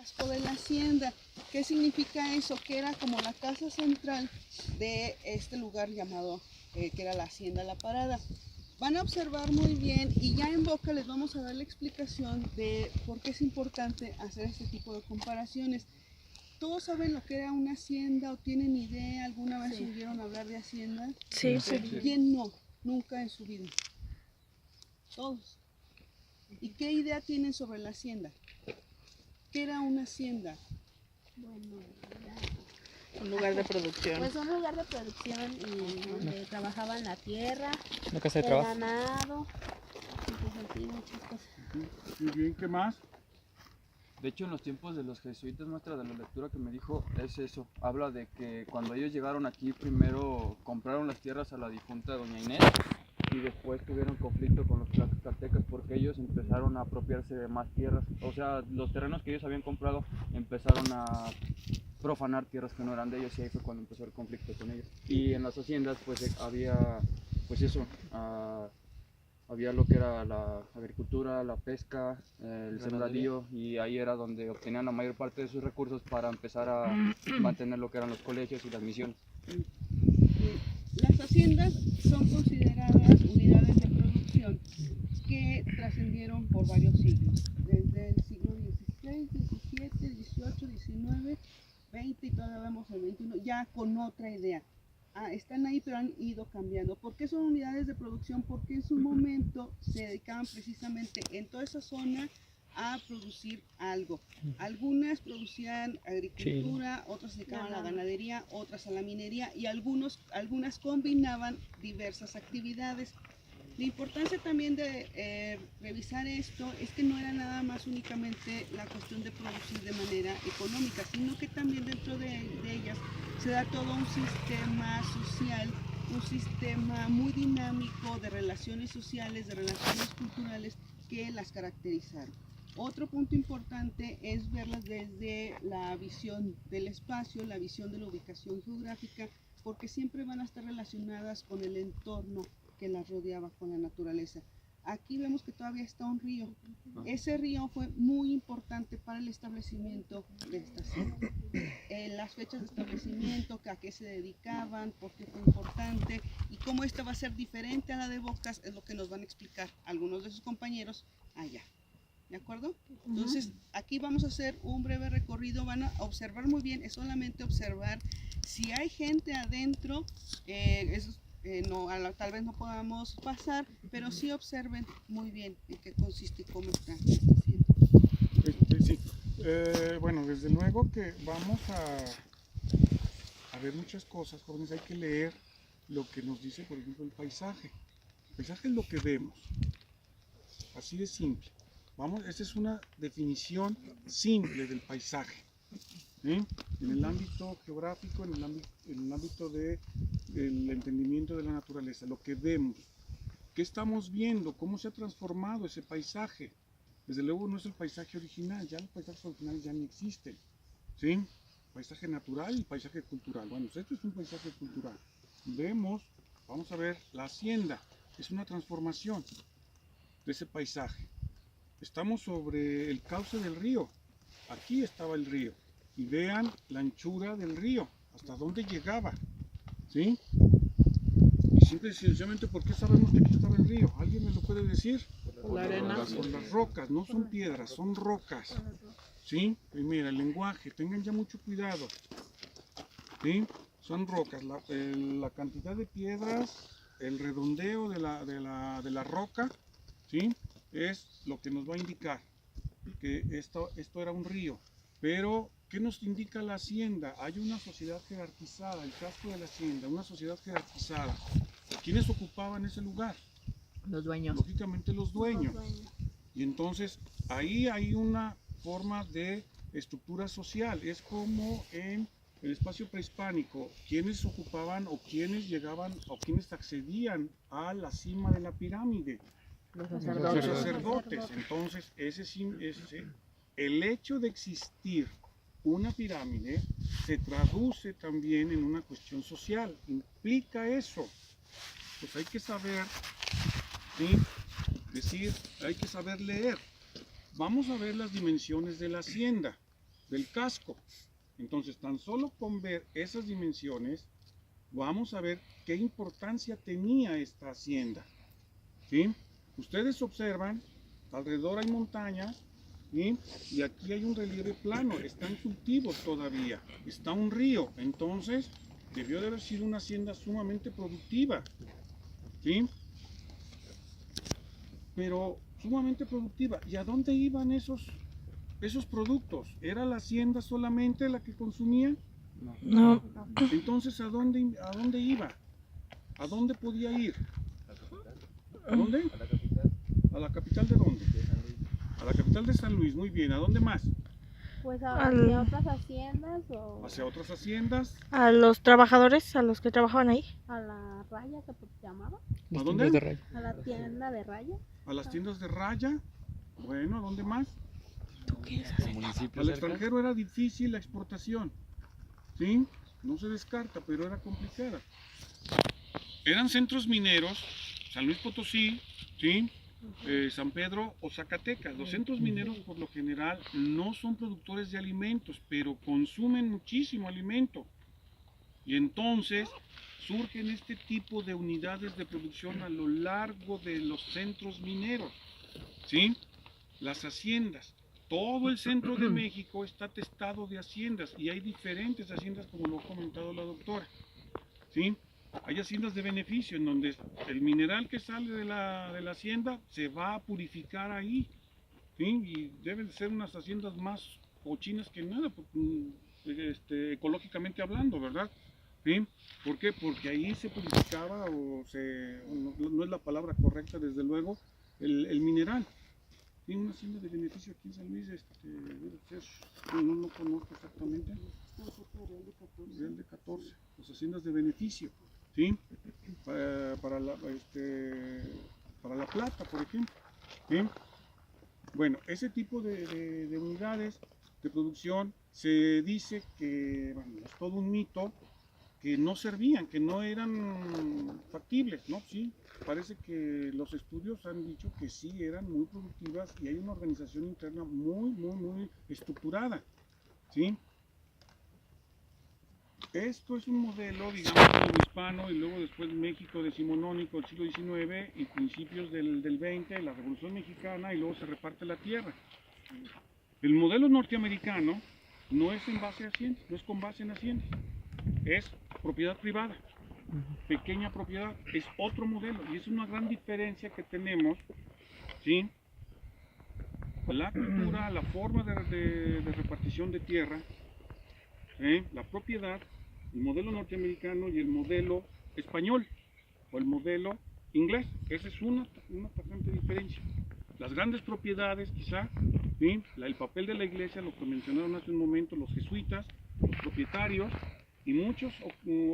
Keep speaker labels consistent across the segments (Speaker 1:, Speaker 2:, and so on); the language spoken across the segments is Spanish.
Speaker 1: De la hacienda. ¿Qué significa eso? Que era como la casa central de este lugar llamado, que era la Hacienda La Parada. Van a observar muy bien y ya en boca les vamos a dar la explicación de por qué es importante hacer este tipo de comparaciones. ¿Todos saben lo que era una hacienda o tienen idea? ¿Alguna vez oyeron hablar de hacienda?
Speaker 2: Sí.
Speaker 1: ¿Quién no? Nunca en su vida. Todos. ¿Y qué idea tienen sobre la hacienda? ¿Qué era una hacienda?
Speaker 3: Bueno,
Speaker 2: Un lugar de producción.
Speaker 3: pues un lugar de producción y donde trabajaban la tierra,
Speaker 4: Una casa de
Speaker 3: el
Speaker 4: trabajo.
Speaker 3: ganado, y pues así muchas cosas.
Speaker 5: Muy bien, ¿qué más?
Speaker 6: De hecho, en los tiempos de los jesuitas, muestra de la lectura que me dijo es eso. Habla de que cuando ellos llegaron aquí, primero compraron las tierras a la difunta doña Inés y después tuvieron conflicto con los tlaxcaltecas porque ellos empezaron a apropiarse de más tierras. O sea, los terrenos que ellos habían comprado empezaron a profanar tierras que no eran de ellos y ahí fue cuando empezó el conflicto con ellos. Y en las haciendas pues había, pues eso, había lo que era la agricultura, la pesca, el sembradío, y ahí era donde obtenían la mayor parte de sus recursos para empezar a mantener lo que eran los colegios y las misiones.
Speaker 1: Las haciendas son consideradas unidades de producción que trascendieron por varios siglos, desde el siglo XVI, XVII, XVIII, XIX, XX y todavía vemos el XXI, ya con otra idea. Están ahí pero han ido cambiando. ¿Por qué son unidades de producción? Porque en su momento se dedicaban precisamente en toda esa zona a producir algo. Algunas producían agricultura, otras se dedicaban a la ganadería, otras a la minería y algunas combinaban diversas actividades. La importancia también de revisar esto es que no era nada más únicamente la cuestión de producir de manera económica, sino que también dentro de ellas se da todo un sistema social, un sistema muy dinámico de relaciones sociales, de relaciones culturales que las caracterizaron. Otro punto importante es verlas desde la visión del espacio, la visión de la ubicación geográfica, porque siempre van a estar relacionadas con el entorno que las rodeaba, con la naturaleza. Aquí vemos que todavía está un río. Ese río fue muy importante para el establecimiento de esta hacienda. Las fechas de establecimiento, a qué se dedicaban, por qué fue importante y cómo esta va a ser diferente a la de Bocas es lo que nos van a explicar algunos de sus compañeros allá. ¿De acuerdo? Entonces, aquí vamos a hacer un breve recorrido, van a observar muy bien, es solamente observar si hay gente adentro, tal vez no podamos pasar, pero sí observen muy bien en qué consiste y cómo está haciendo.
Speaker 5: Sí. Bueno, desde luego que vamos a ver muchas cosas, jóvenes. Hay que leer lo que nos dice, por ejemplo, el paisaje. El paisaje es lo que vemos, así de simple. Esta es una definición simple del paisaje, ¿sí? En el ámbito geográfico, en el ámbito del entendimiento de la naturaleza, lo que vemos. ¿Qué estamos viendo? ¿Cómo se ha transformado ese paisaje? Desde luego no es el paisaje original, ya los paisajes originales ya no existen, ¿sí? Paisaje natural y paisaje cultural. Bueno, este es un paisaje cultural. Vamos a ver la hacienda, es una transformación de ese paisaje. Estamos sobre el cauce del río, aquí estaba el río, y vean la anchura del río, hasta dónde llegaba, ¿sí? Y simple y sencillamente, ¿por qué sabemos que aquí estaba el río? ¿Alguien me lo puede decir?
Speaker 2: Por la arena.
Speaker 5: Por las rocas, no son piedras, son rocas, ¿sí? Primero, el lenguaje, tengan ya mucho cuidado, ¿sí? Son rocas, la cantidad de piedras, el redondeo de la roca, ¿sí? Es lo que nos va a indicar que esto era un río. Pero, ¿qué nos indica la hacienda? Hay una sociedad jerarquizada, el casco de la hacienda, una sociedad jerarquizada. ¿Quiénes ocupaban ese lugar?
Speaker 2: Los dueños.
Speaker 5: Lógicamente los dueños. Y entonces, ahí hay una forma de estructura social. Es como en el espacio prehispánico, quienes ocupaban o quienes llegaban o quienes accedían a la cima de la pirámide.
Speaker 2: Los
Speaker 5: Los
Speaker 2: sacerdotes.
Speaker 5: sacerdotes. Entonces, el hecho de existir una pirámide se traduce también en una cuestión social, implica eso. Pues hay que saber, ¿sí? Hay que saber leer. Vamos a ver las dimensiones de la hacienda. del casco. Entonces, tan solo con ver esas dimensiones, vamos a ver qué importancia tenía esta hacienda. ¿Sí? Ustedes observan, alrededor hay montañas, ¿sí? Y aquí hay un relieve plano, están cultivos todavía, está un río, entonces debió de haber sido una hacienda sumamente productiva, ¿sí? Pero sumamente productiva. ¿Y a dónde iban esos productos? ¿Era la hacienda solamente la que consumía?
Speaker 4: No.
Speaker 5: Entonces, ¿a dónde iba? ¿A dónde podía ir? ¿A dónde? ¿A la capital de dónde? A la capital de San Luis, muy bien. ¿A dónde más?
Speaker 3: Pues hacia otras haciendas o
Speaker 5: Hacia otras haciendas.
Speaker 4: A los trabajadores, a los que trabajaban ahí.
Speaker 3: a la raya se llamaba,
Speaker 5: ¿A dónde?
Speaker 3: a la tienda de raya.
Speaker 5: A las tiendas de raya. Bueno, ¿a dónde más?
Speaker 7: Municipio
Speaker 5: Al
Speaker 7: cerca.
Speaker 5: extranjero era difícil la exportación. ¿Sí? No se descarta, pero era complicada. Eran centros mineros, San Luis Potosí, ¿sí? San Pedro o Zacatecas. Los centros mineros por lo general no son productores de alimentos, pero consumen muchísimo alimento. Y entonces surgen este tipo de unidades de producción a lo largo de los centros mineros, ¿sí? Las haciendas. Todo el centro de México está atestado de haciendas y hay diferentes haciendas, como lo ha comentado la doctora, ¿sí? Hay haciendas de beneficio en donde el mineral que sale de la hacienda se va a purificar ahí, ¿sí? Y deben de ser unas haciendas más cochinas que nada, ecológicamente hablando, ¿verdad? ¿Sí? ¿Por qué? Porque ahí se purificaba no es la palabra correcta desde luego, el mineral. Tiene una hacienda de beneficio aquí en San Luis, no conozco exactamente. Real de 14, las haciendas de beneficio, ¿sí? Para la plata, por ejemplo, ¿sí? Bueno, ese tipo de unidades de producción se dice que, bueno, es todo un mito, que no servían, que no eran factibles, ¿no? Sí, parece que los estudios han dicho que sí eran muy productivas y hay una organización interna muy estructurada, ¿sí? Esto es un modelo, digamos, hispano y luego después México decimonónico del siglo XIX y principios del XX, la Revolución Mexicana y luego se reparte la tierra. El modelo norteamericano no es en base a haciendas, no es con base en haciendas, es propiedad privada, pequeña propiedad, es otro modelo y es una gran diferencia que tenemos, ¿sí? La cultura, la forma de repartición de tierra, la propiedad, el modelo norteamericano y el modelo español o el modelo inglés. Esa es una bastante diferencia. Las grandes propiedades quizá, ¿sí? El papel de la iglesia, lo que mencionaron hace un momento, los jesuitas, los propietarios, y muchos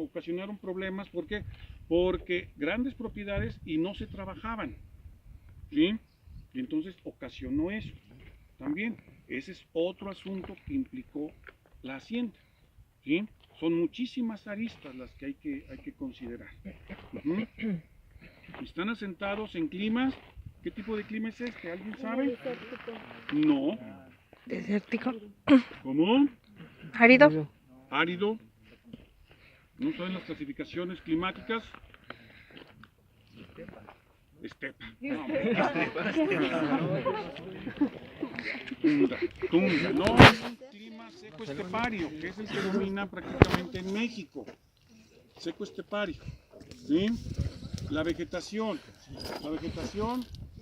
Speaker 5: ocasionaron problemas. ¿Por qué? Porque grandes propiedades y no se trabajaban, ¿sí? Y entonces ocasionó eso. También, ese es otro asunto que implicó la hacienda, ¿sí? Son muchísimas aristas las que hay que considerar. Están asentados en climas. ¿Qué tipo de clima es este? ¿Alguien sabe? No.
Speaker 4: Desértico.
Speaker 5: ¿Cómo?
Speaker 4: Árido.
Speaker 5: Árido. ¿No saben las clasificaciones climáticas? Estepa. No, tundra. No, es un clima seco estepario, que es el que domina prácticamente en México. Seco estepario. ¿Sí? La vegetación,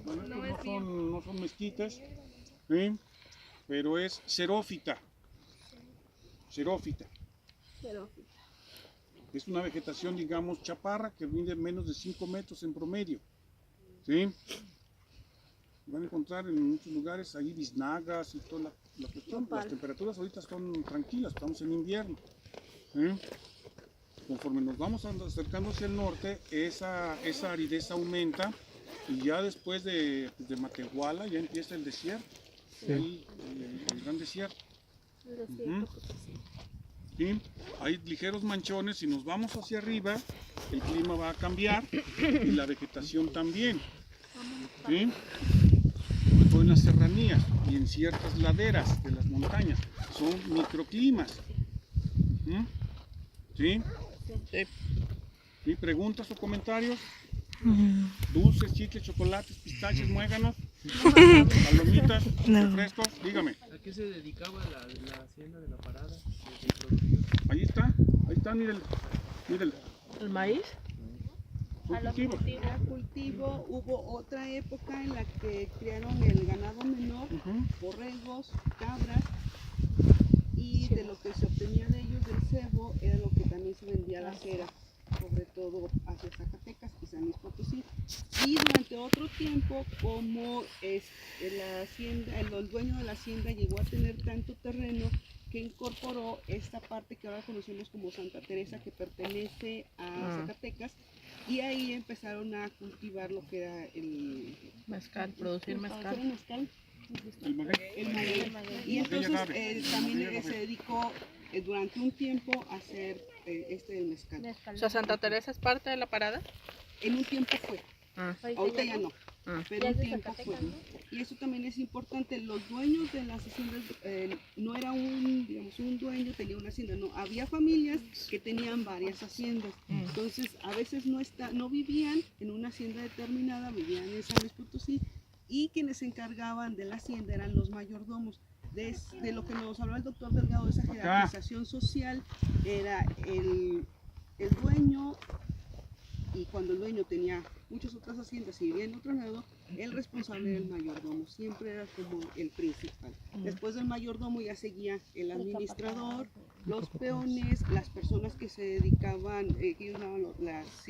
Speaker 5: bueno, estos no son mezquites, ¿sí? Pero es xerófita. Es una vegetación, digamos, chaparra, que mide menos de 5 metros en promedio, ¿sí? Van a encontrar en muchos lugares ahí biznagas y toda la cuestión. Las temperaturas ahorita son tranquilas, estamos en invierno, ¿sí? Conforme nos vamos acercando hacia el norte, esa aridez aumenta y ya después de Matehuala ya empieza el desierto, el gran desierto. ¿Sí? Hay ligeros manchones y nos vamos hacia arriba, el clima va a cambiar y la vegetación también, ¿sí? Sobre todo en las serranías y en ciertas laderas de las montañas, son microclimas. ¿Mm? ¿Sí?
Speaker 2: Sí.
Speaker 5: ¿Sí? ¿Preguntas o comentarios?
Speaker 4: Mm,
Speaker 5: Dulces, chicles, chocolates, pistaches, muéganos, palomitas,
Speaker 4: No.
Speaker 5: refrescos, dígame.
Speaker 7: ¿A qué se dedicaba la hacienda de la parada de producción?
Speaker 5: Ahí está, mírenlo, mírenlo.
Speaker 2: ¿El maíz?
Speaker 5: Son
Speaker 3: A los
Speaker 5: cultivos.
Speaker 3: cultivos.
Speaker 1: Era cultivo, hubo otra época en la que criaron el ganado menor,
Speaker 5: Ujú.
Speaker 1: borregos, cabras, y de lo que se obtenía de ellos del cebo era lo que también se vendía a la cera, sobre todo hacia Zacatecas y San Luis Potosí. Y durante otro tiempo, como la hacienda, el dueño de la hacienda llegó a tener tanto terreno que incorporó esta parte que ahora conocemos como Santa Teresa, que pertenece a Zacatecas, y ahí empezaron a cultivar lo que era el
Speaker 2: Mezcal, producir mezcal.
Speaker 1: ¿el mezcal?
Speaker 5: El maguey.
Speaker 1: El maguey. Y
Speaker 5: Aquella
Speaker 1: entonces
Speaker 5: agave.
Speaker 1: también
Speaker 5: Aquella
Speaker 1: se
Speaker 5: agave.
Speaker 1: dedicó durante un tiempo a hacer del mezcal.
Speaker 2: O sea, Santa Teresa es parte de la parada.
Speaker 1: En un tiempo fue,
Speaker 2: Ah,
Speaker 1: ahorita ya no,
Speaker 2: ah.
Speaker 1: pero
Speaker 3: Ya
Speaker 1: un
Speaker 3: es de
Speaker 1: tiempo fue.
Speaker 3: Zacatecas, ¿no?
Speaker 1: Y eso también es importante, los dueños de las haciendas no era un dueño, tenía una hacienda, no, había familias que tenían varias haciendas. Entonces a veces no vivían en una hacienda determinada, vivían en San Luis Potosí, y quienes se encargaban de la hacienda eran los mayordomos. De lo que nos habló el doctor Delgado, de esa jerarquización social, era el dueño, y cuando el dueño tenía muchas otras haciendas y vivía en otro lado, el responsable era el mayordomo, siempre era como el principal. Después del mayordomo ya seguía el administrador, los peones, las personas que se dedicaban, que ellos llamaban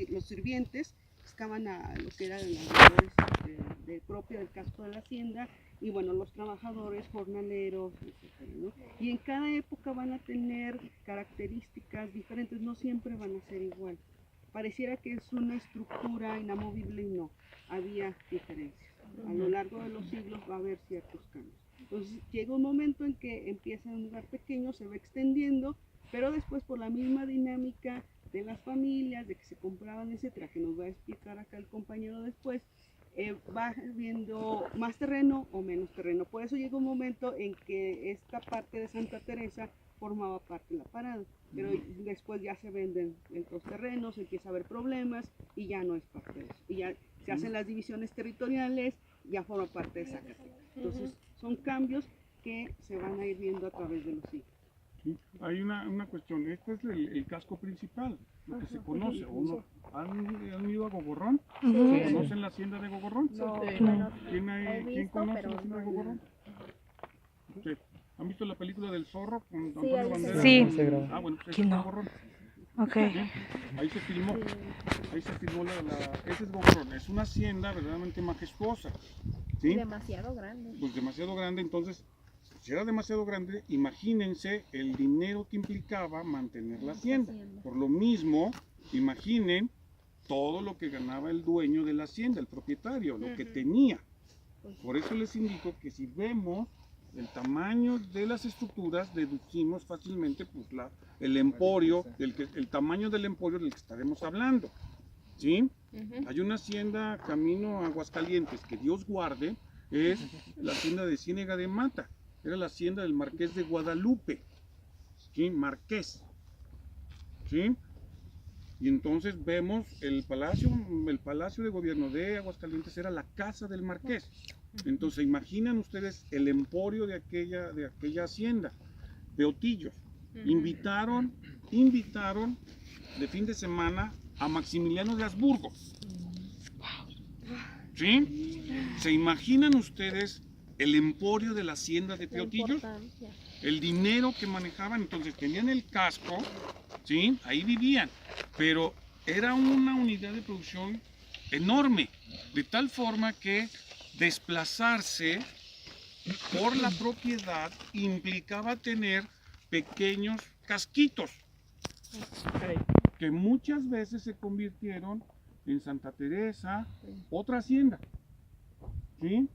Speaker 1: los sirvientes, que estaban a lo que eran las labores propio del casco de la hacienda, y bueno, los trabajadores, jornaleros, etcétera, ¿no? Y en cada época van a tener características diferentes, no siempre van a ser igual. Pareciera que es una estructura inamovible y no, había diferencias. A lo largo de los siglos va a haber ciertos cambios. Entonces llega un momento en que empieza en un lugar pequeño, se va extendiendo, pero después por la misma dinámica de las familias, de que se compraban, etcétera, que nos va a explicar acá el compañero después, va viendo más terreno o menos terreno. Por eso llega un momento en que esta parte de Santa Teresa formaba parte de la parada, pero después ya se venden los terrenos, empieza a haber problemas y ya no es parte de eso. Y ya se hacen las divisiones territoriales, ya forma parte de Zacatecas. Entonces son cambios que se van a ir viendo a través de los siglos.
Speaker 5: Sí. Hay una cuestión, este es el casco principal, lo que se conoce. ¿Han ido a Gogorrón?
Speaker 4: Ujú.
Speaker 5: ¿Conocen la hacienda de Gogorrón?
Speaker 3: No,
Speaker 2: Sí.
Speaker 3: bueno,
Speaker 5: ¿Quién
Speaker 3: he
Speaker 5: conoce
Speaker 3: visto,
Speaker 5: la
Speaker 3: pero
Speaker 5: hacienda de
Speaker 3: no.
Speaker 5: Gogorrón? Sí. ¿Han visto la película del zorro con
Speaker 3: Sí,
Speaker 5: Antonio
Speaker 3: ahí
Speaker 5: Banderas?
Speaker 4: Sí.
Speaker 5: Ah, bueno, pues ese
Speaker 4: ¿Quién
Speaker 5: es
Speaker 4: no?
Speaker 5: Gogorrón.
Speaker 4: Ok.
Speaker 5: Ahí se filmó. Ahí se filmó ese es Gogorrón. Es una hacienda verdaderamente majestuosa. ¿Sí?
Speaker 3: Demasiado grande.
Speaker 5: Pues demasiado grande, entonces, si era demasiado grande, imagínense el dinero que implicaba mantener la hacienda. Por lo mismo, imaginen todo lo que ganaba el dueño de la hacienda, el propietario, lo que tenía. Por eso les indico que si vemos el tamaño de las estructuras, deducimos fácilmente pues, el emporio, el tamaño del emporio del que estaremos hablando. ¿Sí? Hay una hacienda camino a Aguascalientes, que Dios guarde, es la hacienda de Ciénega de Mata. Era la hacienda del Marqués de Guadalupe. ¿Sí? Marqués. ¿Sí? Y entonces vemos el palacio de gobierno de Aguascalientes era la casa del Marqués. Entonces imaginan ustedes el emporio de aquella hacienda. Peotillos. Invitaron de fin de semana a Maximiliano de Habsburgo. ¿Sí? ¿Se imaginan ustedes el emporio de la hacienda de
Speaker 3: La
Speaker 5: Peotillos?
Speaker 3: importancia.
Speaker 5: El dinero que manejaban, entonces tenían el casco, ¿sí? Ahí vivían, pero era una unidad de producción enorme, de tal forma que desplazarse por la propiedad implicaba tener pequeños casquitos, que muchas veces se convirtieron en Santa Teresa, otra hacienda, ¿sí?